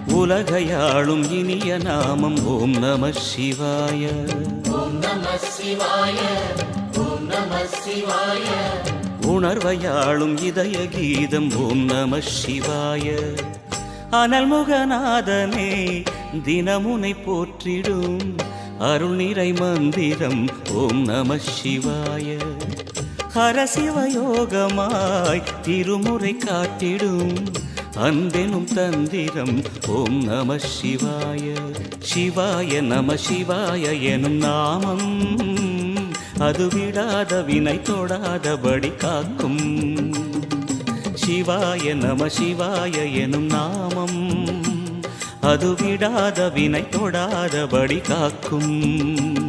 உலகையாளும் இனிய நாமம் ஓம் நம சிவாய. உணர்வையாளும் இதய கீதம் ஓம் நம சிவாய. அனல்முகநாதனே தினமுனை போற்றிடும் அருள் நிறை மந்திரம் ஓம் நம சிவாய. ஹரசிவயோகமாய் திருமுறை காட்டிடும் அன்பெனும் தந்திரம் ஓம் நம சிவாய. சிவாய நம சிவாய எனும் நாமம் அது விடாத வினை தொடாதபடி காக்கும். சிவாய நம சிவாய எனும் நாமம் அது விடாத வினை தொடாதபடி காக்கும்.